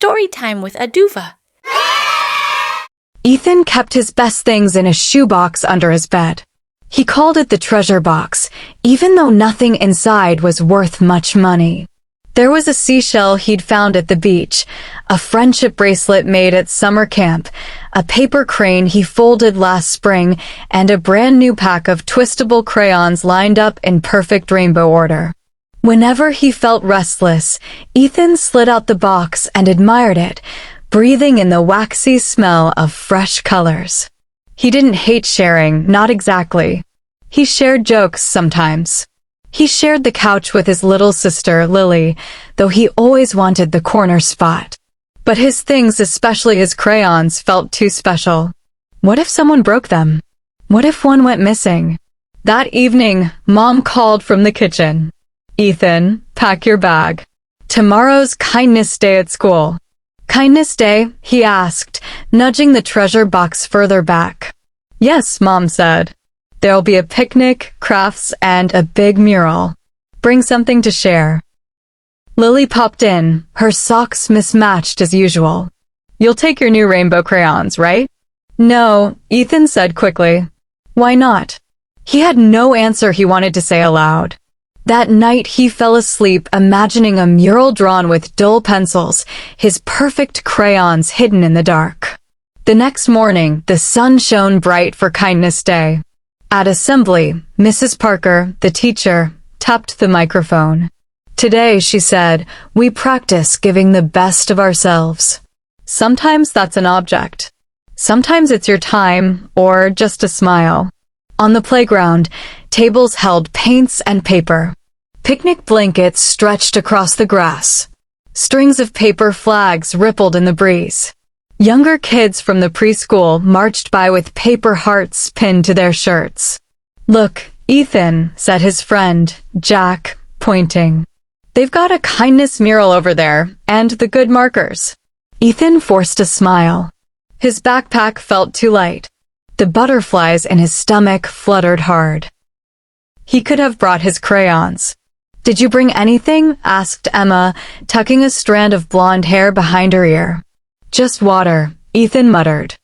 story time with Aduva. Ethan kept his best things in a shoebox under his bed. He called it the treasure box, even though nothing inside was worth much money. There was a seashell he'd found at the beach, a friendship bracelet made at summer camp, a paper crane he folded last spring, and a brand new pack of twistable crayons lined up in perfect rainbow order. Whenever he felt restless, Ethan slid out the box and admired it, breathing in the waxy smell of fresh colors. He didn't hate sharing, not exactly. He shared jokes sometimes. He shared the couch with his little sister, Lily, though he always wanted the corner spot. But his things, especially his crayons, felt too special. What if someone broke them? What if one went missing? That evening, Mom called from the kitchen. "Ethan, pack your bag. Tomorrow's Kindness Day at school." "Kindness Day?" he asked, nudging the treasure box further back. "Yes," Mom said. "There'll be a picnic, crafts, and a big mural. Bring something to share." Lily popped in, her socks mismatched as usual. "You'll take your new rainbow crayons, right?" "No," Ethan said quickly. "Why not?" He had no answer he wanted to say aloud. That night he fell asleep imagining a mural drawn with dull pencils, his perfect crayons hidden in the dark. The next morning, the sun shone bright for Kindness Day. At assembly, Mrs. Parker, the teacher, tapped the microphone. "Today," she said, "we practice giving the best of ourselves." Sometimes that's an object. Sometimes it's your time, or just a smile. On the playground, tables held paints and paper. Picnic blankets stretched across the grass. Strings of paper flags rippled in the breeze. Younger kids from the preschool marched by with paper hearts pinned to their shirts. "Look, Ethan," said his friend, Jack, pointing. "They've got a kindness mural over there, and the good markers." Ethan forced a smile. His backpack felt too light. The butterflies in his stomach fluttered hard. He could have brought his crayons. "Did you bring anything?" asked Emma, tucking a strand of blonde hair behind her ear. "Just water," Ethan muttered.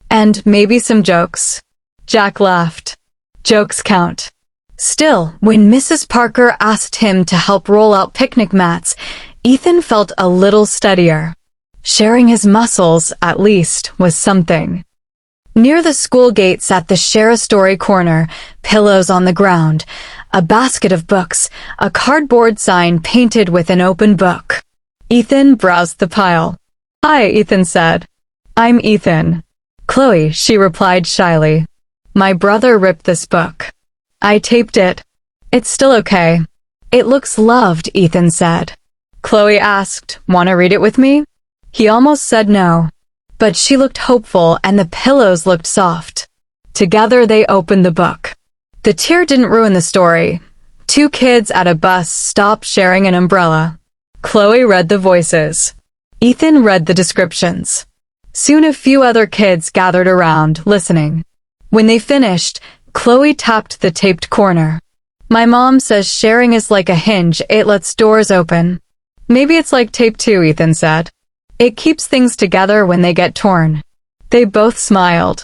"And maybe some jokes." Jack laughed. "Jokes count." Still, when Mrs. Parker asked him to help roll out picnic mats, Ethan felt a little steadier. Sharing his muscles, at least, was something. Near the school gate sat the Share a Story corner, pillows on the ground, a basket of books, a cardboard sign painted with an open book. Ethan browsed the pile. "Hi," Ethan said. "I'm Ethan." "Chloe," she replied shyly. "My brother ripped this book. I taped it. It's still okay." "It looks loved," Ethan said. Chloe asked, "Want to read it with me?" He almost said no. But she looked hopeful and the pillows looked soft. Together they opened the book. The tear didn't ruin the story. Two kids at a bus stopped sharing an umbrella. Chloe read the voices. Ethan read the descriptions. Soon a few other kids gathered around, listening. When they finished, Chloe tapped the taped corner. "My mom says sharing is like a hinge, it lets doors open." "Maybe it's like tape too," Ethan said. "It keeps things together when they get torn." They both smiled.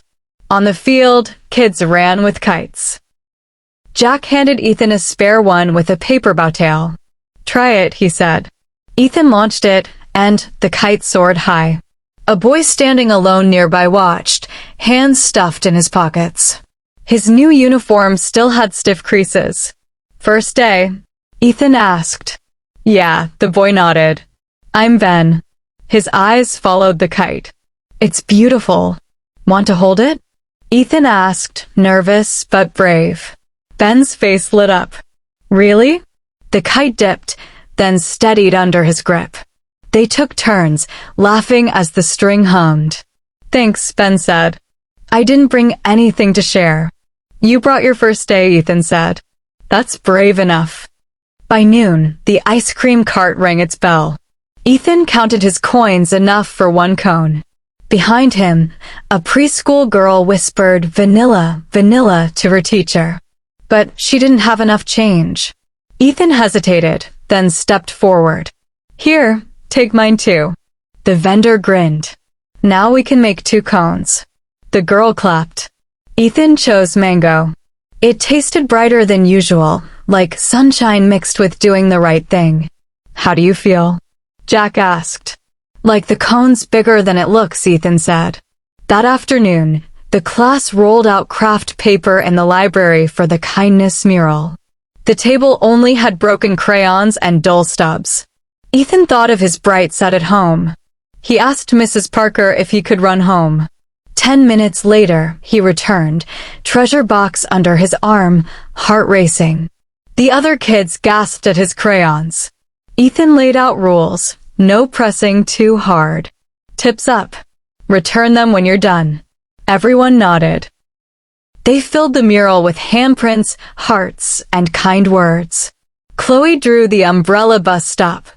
On the field, kids ran with kites. Jack handed Ethan a spare one with a paper bowtail. "Try it," he said. Ethan launched it, and the kite soared high. A boy standing alone nearby watched, hands stuffed in his pockets. His new uniform still had stiff creases. "First day?" Ethan asked. "Yeah," the boy nodded. "I'm Ben." His eyes followed the kite. "It's beautiful. Want to hold it?" Ethan asked, nervous but brave. Ben's face lit up. "Really?" The kite dipped, then steadied under his grip. They took turns, laughing as the string hummed. "Thanks," Ben said. "I didn't bring anything to share." "You brought your first day," Ethan said. "That's brave enough." By noon, the ice cream cart rang its bell. Ethan counted his coins, enough for one cone. Behind him, a preschool girl whispered "vanilla, vanilla" to her teacher. But she didn't have enough change. Ethan hesitated, then stepped forward. "Here, take mine too." The vendor grinned. Now we can make 2 cones. The girl clapped. Ethan chose mango. It tasted brighter than usual, like sunshine mixed with doing the right thing. How do you feel? Jack asked. Like the cone's bigger than it looks, Ethan said. That afternoon, the class rolled out craft paper in the library for the kindness mural. The table only had broken crayons and dull stubs. Ethan thought of his bright set at home. He asked Mrs. Parker if he could run home. 10 minutes later, he returned, treasure box under his arm, heart racing. The other kids gasped at his crayons. Ethan laid out rules. No pressing too hard. Tips up. Return them when you're done. Everyone nodded. They filled the mural with handprints, hearts, and kind words. Chloe drew the umbrella bus stop.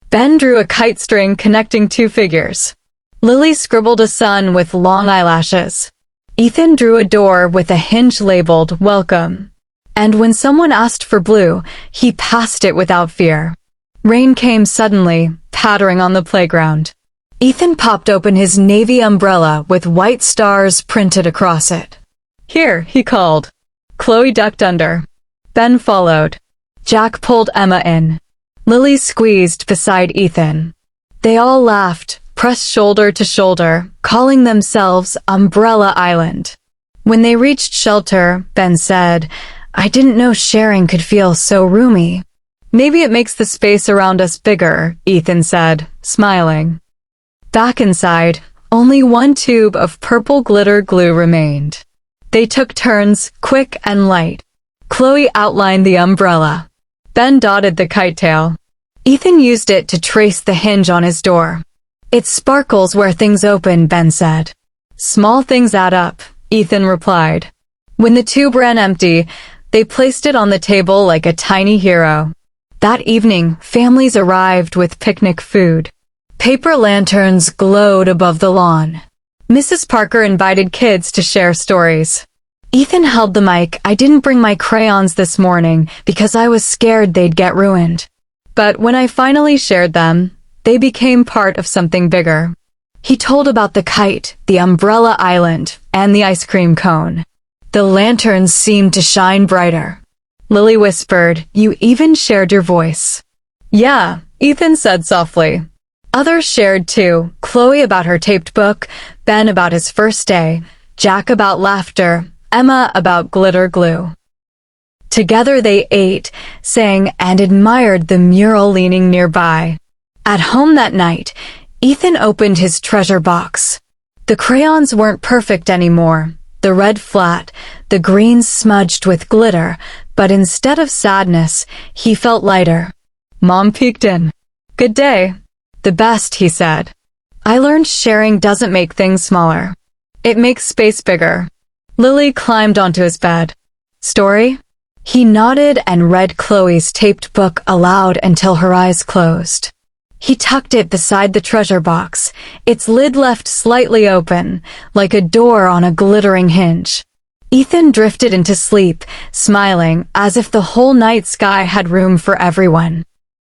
Ben drew a kite string connecting 2 figures. Lily scribbled a sun with long eyelashes. Ethan drew a door with a hinge labeled Welcome. And when someone asked for blue, he passed it without fear. Rain came suddenly, pattering on the playground. Ethan popped open his navy umbrella with white stars printed across it. Here, he called. Chloe ducked under. Ben followed. Jack pulled Emma in. Lily squeezed beside Ethan. They all laughed, pressed shoulder to shoulder, calling themselves Umbrella Island. When they reached shelter, Ben said, I didn't know sharing could feel so roomy. Maybe it makes the space around us bigger, Ethan said, smiling. Back inside, only 1 tube of purple glitter glue remained. They took turns, quick and light. Chloe outlined the umbrella. Ben dotted the kite tail. Ethan used it to trace the hinge on his door. It sparkles where things open, Ben said. Small things add up, Ethan replied. When the tube ran empty, they placed it on the table like a tiny hero. That evening, families arrived with picnic food. Paper lanterns glowed above the lawn. Mrs. Parker invited kids to share stories. Ethan held the mic. I didn't bring my crayons this morning because I was scared they'd get ruined. But when I finally shared them, they became part of something bigger. He told about the kite, the umbrella island, and the ice cream cone. The lanterns seemed to shine brighter. Lily whispered, You even shared your voice. Yeah, Ethan said softly. Others shared too, Chloe about her taped book, Ben about his first day, Jack about laughter, Emma about glitter glue. Together they ate, sang, and admired the mural leaning nearby. At home that night, Ethan opened his treasure box. The crayons weren't perfect anymore, the red flat, the green smudged with glitter, but instead of sadness, he felt lighter. Mom peeked in. Good day. The best, he said. I learned sharing doesn't make things smaller. It makes space bigger. Lily climbed onto his bed. Story? He nodded and read Chloe's taped book aloud until her eyes closed. He tucked it beside the treasure box, its lid left slightly open, like a door on a glittering hinge. Ethan drifted into sleep, smiling as if the whole night sky had room for everyone.